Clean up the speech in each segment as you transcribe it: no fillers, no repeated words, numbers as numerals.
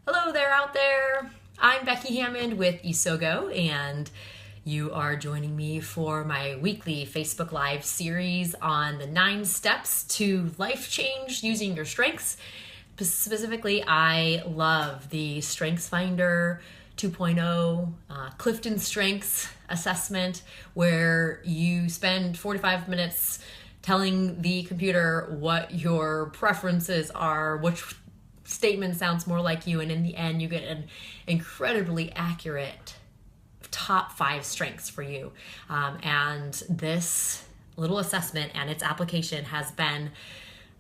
Hello there out there. I'm Becky Hammond with Isogo, and you are joining me for my weekly Facebook Live series on the 9 steps to life change using your strengths. Specifically, I love the StrengthsFinder 2.0 Clifton Strengths assessment, where you spend 45 minutes telling the computer what your preferences are, which statement sounds more like you, and in the end you get an incredibly accurate top 5 strengths for you. And this little assessment and its application has been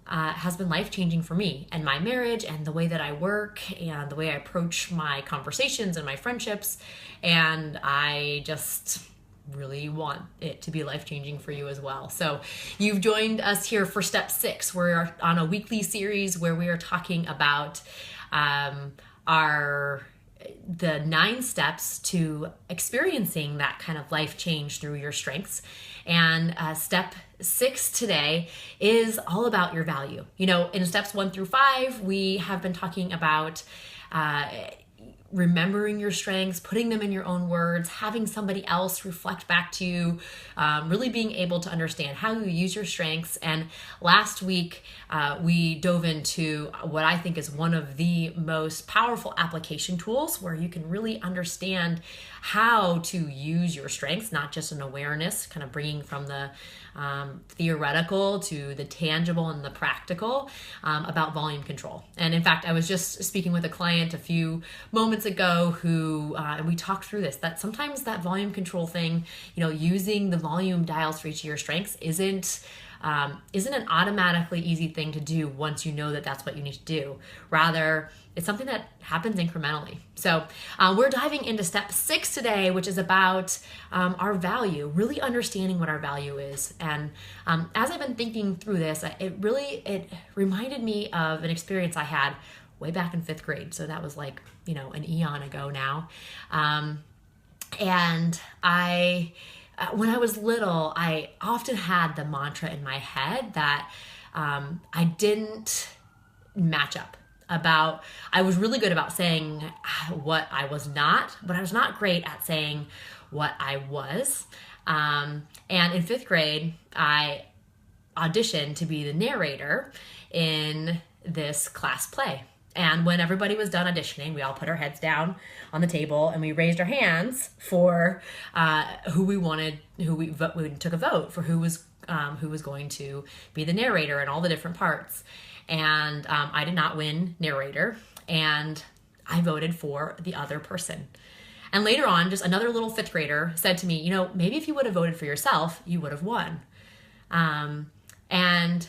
life-changing for me and my marriage and the way that I work and the way I approach my conversations and my friendships. And I just really want it to be life-changing for you as well. So you've joined us here for step 6. We're on a weekly series where we are talking about the 9 steps to experiencing that kind of life change through your strengths. And step 6 today is all about your value. You know, in steps 1 through 5, we have been talking about remembering your strengths, putting them in your own words, having somebody else reflect back to you, really being able to understand how you use your strengths. And last week, we dove into what I think is one of the most powerful application tools, where you can really understand how to use your strengths, not just an awareness, kind of bringing from the theoretical to the tangible and the practical, about volume control. And in fact, I was just speaking with a client a few moments ago who, and we talked through this, that sometimes that volume control thing, using the volume dials for each of your strengths isn't an automatically easy thing to do once you know that that's what you need to do. Rather, it's something that happens incrementally. So we're diving into step 6 today, which is about our value, really understanding what our value is. And as I've been thinking through this, it reminded me of an experience I had way back in 5th grade. So that was like, an eon ago now. And when I was little, I often had the mantra in my head that I didn't match up. I was really good about saying what I was not, but I was not great at saying what I was. And in 5th grade, I auditioned to be the narrator in this class play. And when everybody was done auditioning, we all put our heads down on the table and we raised our hands for who we took a vote for who was going to be the narrator in all the different parts. And I did not win narrator, and I voted for the other person. And later on, just another little 5th grader said to me, maybe if you would have voted for yourself, you would have won. And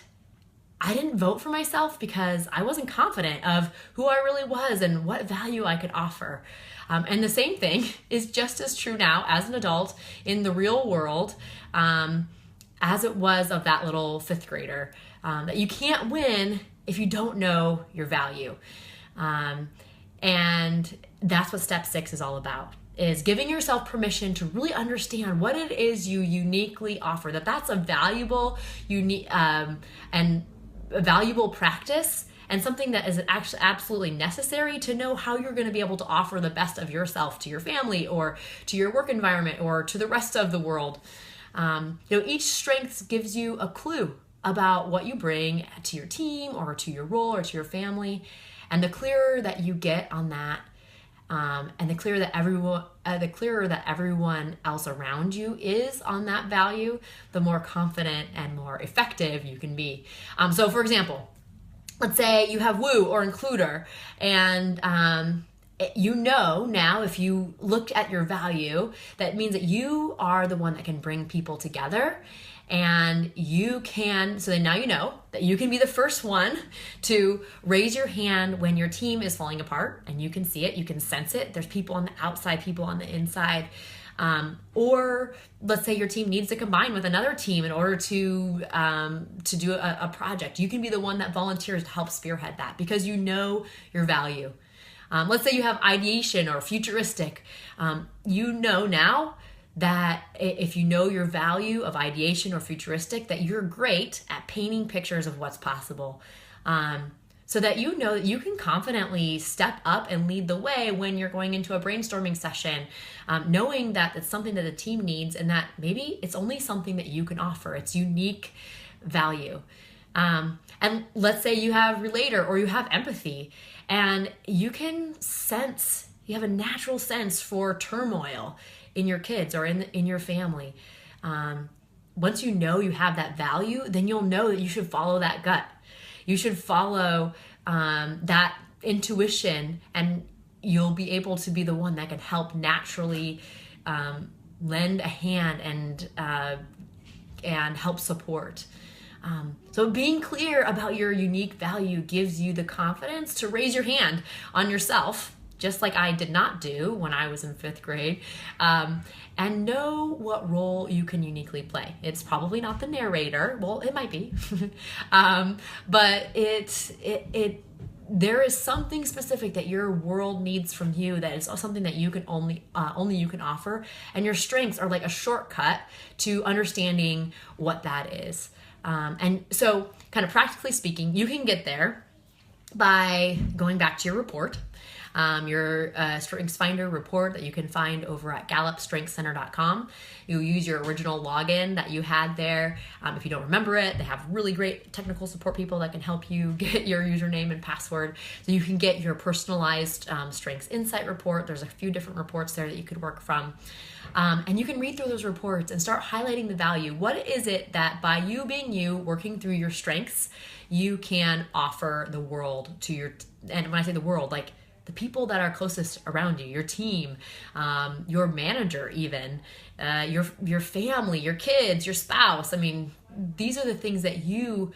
I didn't vote for myself because I wasn't confident of who I really was and what value I could offer. And the same thing is just as true now as an adult in the real world, as it was of that little 5th grader, that you can't win if you don't know your value. And that's what step 6 is all about, is giving yourself permission to really understand what it is you uniquely offer, that's a valuable, unique, and a valuable practice, and something that is actually absolutely necessary to know how you're going to be able to offer the best of yourself to your family or to your work environment or to the rest of the world. Each strength gives you a clue about what you bring to your team or to your role or to your family. And the clearer that you get on that, and the clearer that everyone else around you is on that value, the more confident and more effective you can be. So for example, let's say you have woo or includer, and now if you look at your value, that means that you are the one that can bring people together. And so then now you know that you can be the first one to raise your hand when your team is falling apart, and you can see it, you can sense it. There's people on the outside, people on the inside. Or let's say your team needs to combine with another team in order to do a project. You can be the one that volunteers to help spearhead that because you know your value. Let's say you have ideation or futuristic. You know now that if you know your value of ideation or futuristic, that you're great at painting pictures of what's possible. so that you know that you can confidently step up and lead the way when you're going into a brainstorming session, knowing that it's something that the team needs and that maybe it's only something that you can offer. It's unique value. And let's say you have relator or you have empathy, and you can sense, you have a natural sense for turmoil in your kids or in your family. Once you know you have that value, then you'll know that you should follow that gut. You should follow that intuition, and you'll be able to be the one that can help naturally lend a hand and help support. So being clear about your unique value gives you the confidence to raise your hand on yourself, just like I did not do when I was in 5th grade, and know what role you can uniquely play. It's probably not the narrator. Well, it might be, but there is something specific that your world needs from you, that is something that you can only you can offer, and your strengths are like a shortcut to understanding what that is. And so, kind of practically speaking, you can get there by going back to your report. Your StrengthsFinder report that you can find over at GallupStrengthsCenter.com. You use your original login that you had there. If you don't remember it, they have really great technical support people that can help you get your username and password, so you can get your personalized Strengths Insight report. There's a few different reports there that you could work from. And you can read through those reports and start highlighting the value. What is it that by you being you, working through your strengths, you can offer the world to and when I say the world, like the people that are closest around you, your team, your manager even, your family, your kids, your spouse. I mean, these are the things that you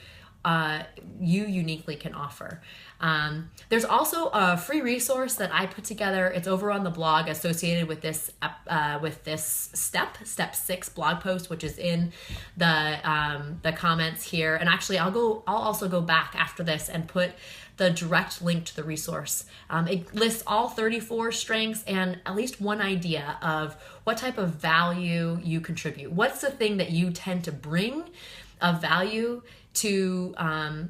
uniquely can offer. There's also a free resource that I put together. It's over on the blog associated with this step 6 blog post, which is in the comments here. And actually, I'll also go back after this and put the direct link to the resource. It lists all 34 strengths and at least one idea of what type of value you contribute. What's the thing that you tend to bring of value to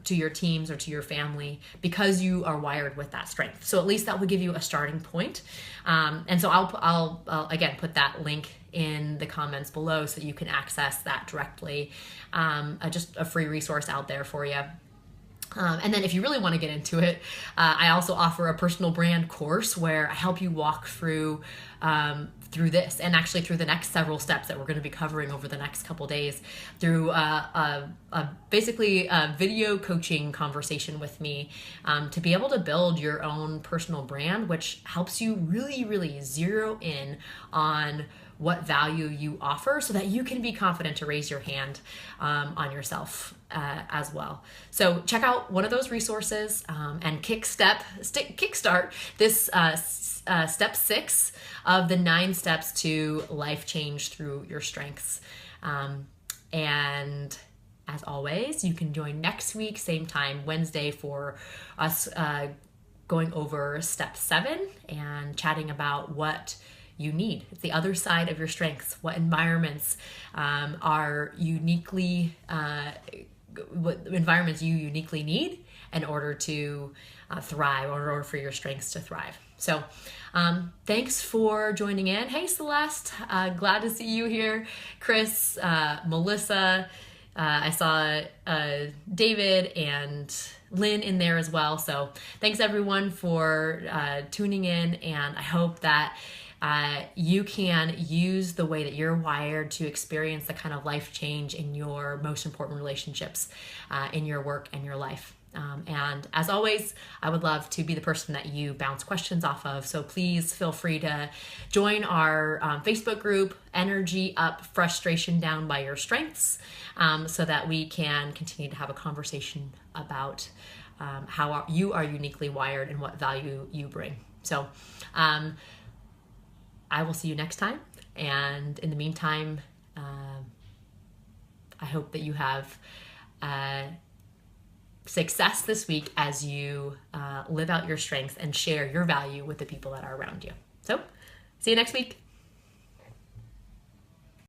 your teams or to your family because you are wired with that strength. So at least that would give you a starting point. And so I'll again put that link in the comments below so you can access that directly. Just a free resource out there for you. And then if you really want to get into it, I also offer a personal brand course where I help you walk through this and actually through the next several steps that we're going to be covering over the next couple days through basically a video coaching conversation with me to be able to build your own personal brand, which helps you really, really zero in on what value you offer so that you can be confident to raise your hand on yourself as well. So check out one of those resources and kickstart this step 6 of the 9 steps to life change through your strengths. And as always, you can join next week, same time, Wednesday, for us going over step 7 and chatting about what you need. It's the other side of your strengths. What environments are uniquely, what environments you uniquely need in order to thrive, or in order for your strengths to thrive. So thanks for joining in. Hey, Celeste, glad to see you here. Chris, Melissa, I saw David and Lynn in there as well. So thanks everyone for tuning in, and I hope that you can use the way that you're wired to experience the kind of life change in your most important relationships in your work and your life. And as always, I would love to be the person that you bounce questions off of. So please feel free to join our Facebook group, Energy Up, Frustration Down by Your Strengths, so that we can continue to have a conversation about how you are uniquely wired and what value you bring. So I will see you next time. And in the meantime, I hope that you have success this week as you live out your strengths and share your value with the people that are around you. So see you next week.